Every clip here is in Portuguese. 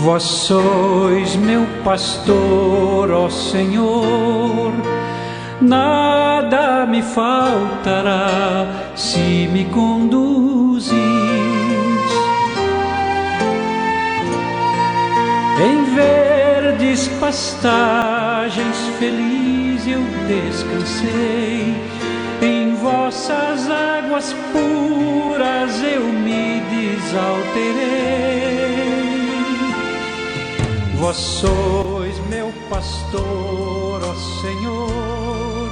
Vós sois meu pastor, ó Senhor, nada me faltará se me conduzis. Em verdes pastagens feliz eu descansei, em vossas águas puras eu me desalterei. Vós sois meu pastor, ó Senhor,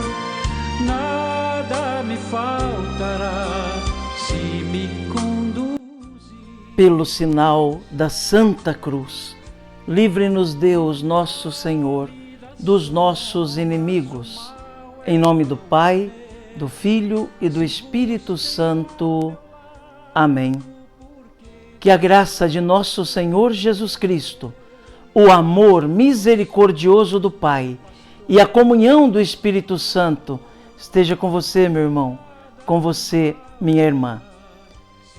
nada me faltará se me conduzir. Pelo sinal da Santa Cruz, livre-nos Deus nosso Senhor dos nossos inimigos. Em nome do Pai, do Filho e do Espírito Santo. Amém. Que a graça de nosso Senhor Jesus Cristo, o amor misericordioso do Pai e a comunhão do Espírito Santo esteja com você, meu irmão, com você, minha irmã.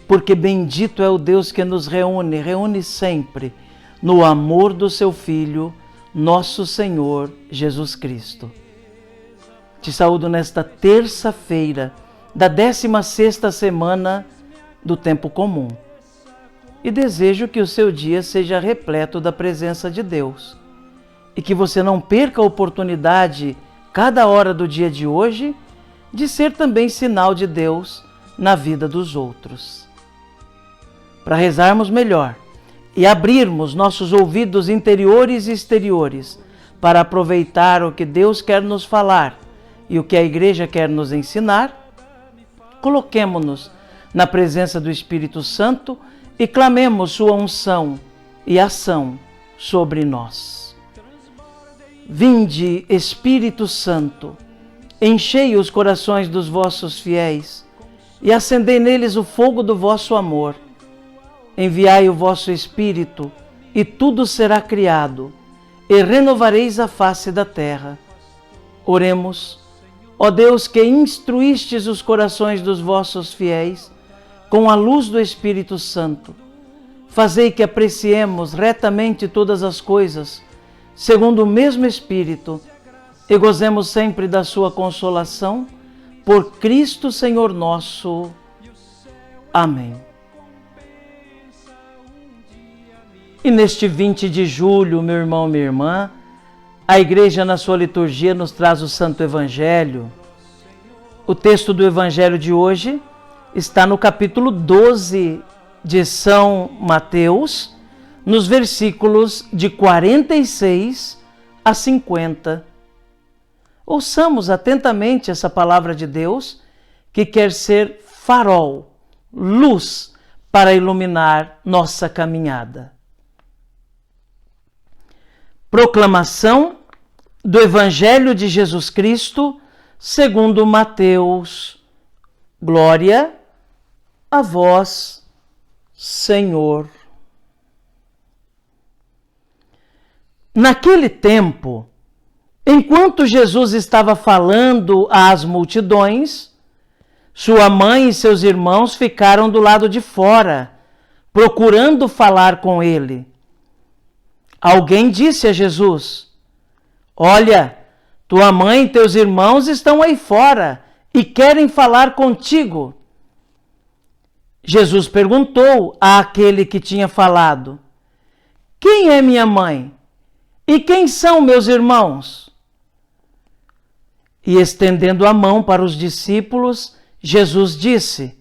Porque bendito é o Deus que nos reúne sempre no amor do seu Filho, nosso Senhor Jesus Cristo. Te saúdo nesta terça-feira da 16ª semana do tempo comum. E desejo que o seu dia seja repleto da presença de Deus e que você não perca a oportunidade, cada hora do dia de hoje, de ser também sinal de Deus na vida dos outros. Para rezarmos melhor e abrirmos nossos ouvidos interiores e exteriores para aproveitar o que Deus quer nos falar e o que a Igreja quer nos ensinar, coloquemo-nos na presença do Espírito Santo e clamemos sua unção e ação sobre nós. Vinde, Espírito Santo, enchei os corações dos vossos fiéis e acendei neles o fogo do vosso amor. Enviai o vosso Espírito e tudo será criado e renovareis a face da terra. Oremos, ó Deus que instruístes os corações dos vossos fiéis com a luz do Espírito Santo, fazei que apreciemos retamente todas as coisas, segundo o mesmo Espírito, e gozemos sempre da sua consolação, por Cristo Senhor nosso. Amém. E neste 20 de julho, meu irmão, minha irmã, a Igreja na sua liturgia nos traz o Santo Evangelho. O texto do Evangelho de hoje está no capítulo 12 de São Mateus, nos versículos de 46 a 50. Ouçamos atentamente essa palavra de Deus, que quer ser farol, luz para iluminar nossa caminhada. Proclamação do Evangelho de Jesus Cristo, segundo Mateus. Glória a vós, Senhor. Naquele tempo, enquanto Jesus estava falando às multidões, sua mãe e seus irmãos ficaram do lado de fora, procurando falar com ele. Alguém disse a Jesus: Olha, tua mãe e teus irmãos estão aí fora e querem falar contigo. Jesus perguntou àquele que tinha falado: Quem é minha mãe? E quem são meus irmãos? E estendendo a mão para os discípulos, Jesus disse: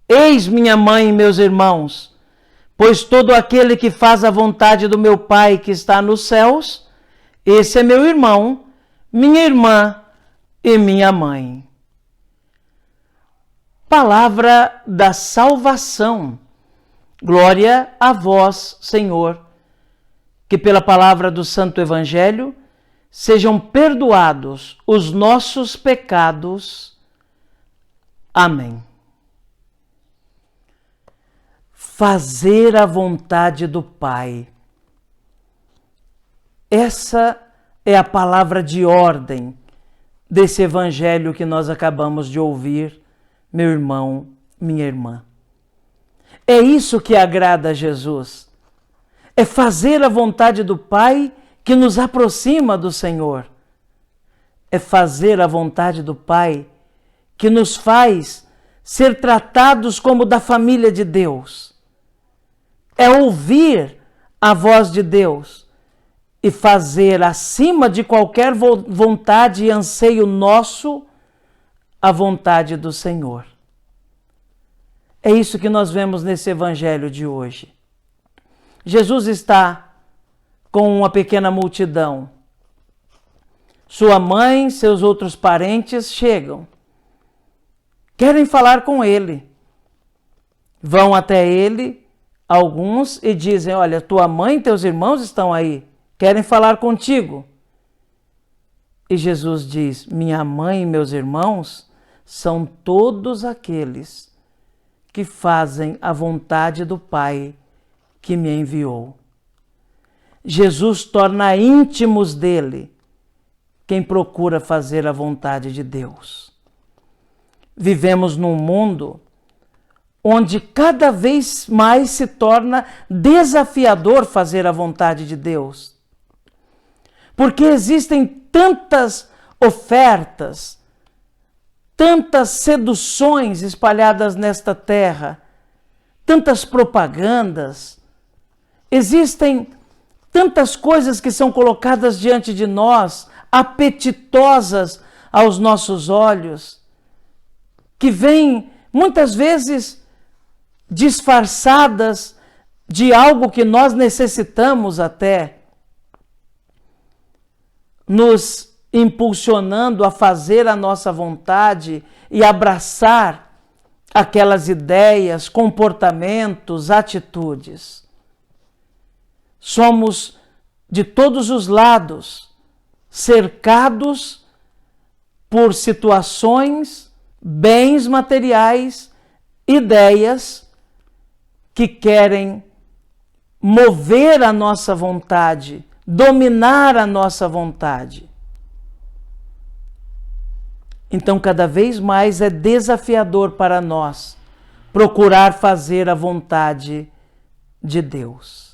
Eis minha mãe e meus irmãos, pois todo aquele que faz a vontade do meu Pai que está nos céus, esse é meu irmão, minha irmã e minha mãe. Palavra da salvação. Glória a vós, Senhor. Que pela palavra do Santo Evangelho sejam perdoados os nossos pecados. Amém. Fazer a vontade do Pai. Essa é a palavra de ordem desse Evangelho que nós acabamos de ouvir, meu irmão, minha irmã. É isso que agrada a Jesus. É fazer a vontade do Pai que nos aproxima do Senhor. É fazer a vontade do Pai que nos faz ser tratados como da família de Deus. É ouvir a voz de Deus e fazer acima de qualquer vontade e anseio nosso a vontade do Senhor. É isso que nós vemos nesse evangelho de hoje. Jesus está com uma pequena multidão. Sua mãe, seus outros parentes chegam. Querem falar com ele. Vão até ele, alguns, e dizem: olha, tua mãe e teus irmãos estão aí. Querem falar contigo. E Jesus diz: minha mãe e meus irmãos são todos aqueles que fazem a vontade do Pai que me enviou. Jesus torna íntimos dele quem procura fazer a vontade de Deus. Vivemos num mundo onde cada vez mais se torna desafiador fazer a vontade de Deus. Porque existem tantas ofertas, tantas seduções espalhadas nesta terra, tantas propagandas, existem tantas coisas que são colocadas diante de nós, apetitosas aos nossos olhos, que vêm muitas vezes disfarçadas de algo que nós necessitamos até, nos impulsionando a fazer a nossa vontade e abraçar aquelas ideias, comportamentos, atitudes. Somos de todos os lados cercados por situações, bens materiais, ideias que querem mover a nossa vontade, dominar a nossa vontade. Então, cada vez mais é desafiador para nós procurar fazer a vontade de Deus.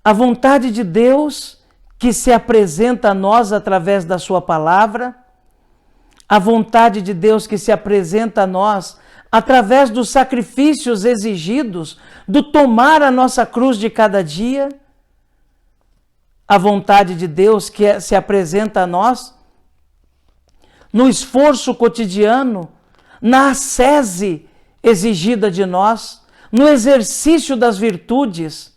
A vontade de Deus que se apresenta a nós através da sua palavra, a vontade de Deus que se apresenta a nós através dos sacrifícios exigidos, do tomar a nossa cruz de cada dia, a vontade de Deus que se apresenta a nós no esforço cotidiano, na ascese exigida de nós, no exercício das virtudes.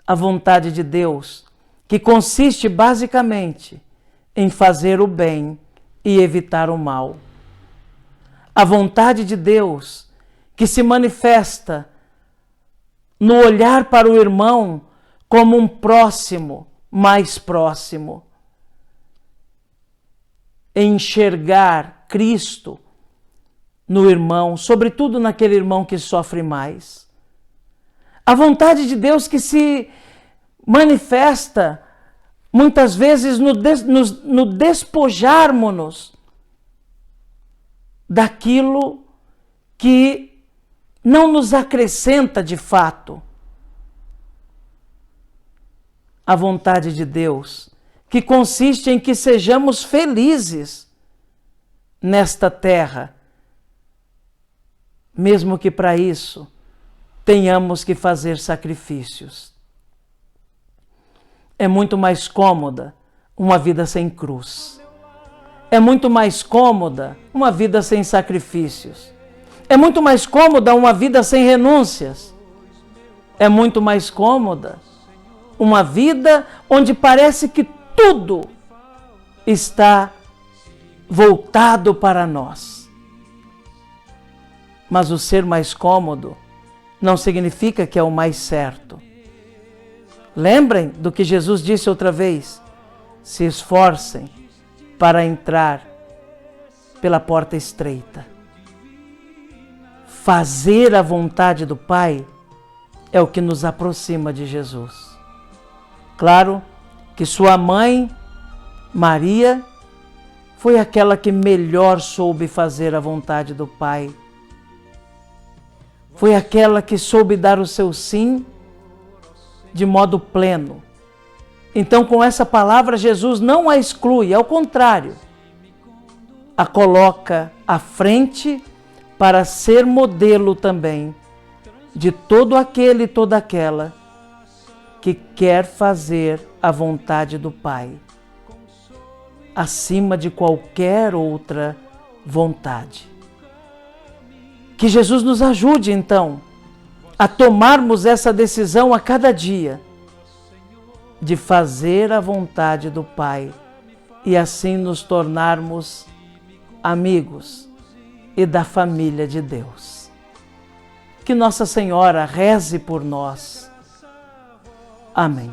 A vontade de Deus, que consiste basicamente em fazer o bem e evitar o mal. A vontade de Deus, que se manifesta no olhar para o irmão como um próximo, mais próximo. Enxergar Cristo no irmão, sobretudo naquele irmão que sofre mais. A vontade de Deus que se manifesta muitas vezes no despojarmos-nos daquilo que não nos acrescenta de fato. A vontade de Deus que consiste em que sejamos felizes nesta terra, mesmo que para isso tenhamos que fazer sacrifícios. É muito mais cômoda uma vida sem cruz. É muito mais cômoda uma vida sem sacrifícios. É muito mais cômoda uma vida sem renúncias. É muito mais cômoda uma vida onde parece que tudo está voltado para nós. Mas o ser mais cômodo não significa que é o mais certo. Lembrem do que Jesus disse outra vez: se esforcem para entrar pela porta estreita. Fazer a vontade do Pai é o que nos aproxima de Jesus. Claro que sua mãe, Maria, foi aquela que melhor soube fazer a vontade do Pai. foi aquela que soube dar o seu sim de modo pleno. Então, com essa palavra, Jesus não a exclui, ao contrário, a coloca à frente para ser modelo também de todo aquele e toda aquela que quer fazer a vontade do Pai, acima de qualquer outra vontade. Que Jesus nos ajude, então, a tomarmos essa decisão a cada dia de fazer a vontade do Pai e assim nos tornarmos amigos e da família de Deus. Que Nossa Senhora reze por nós. Amém.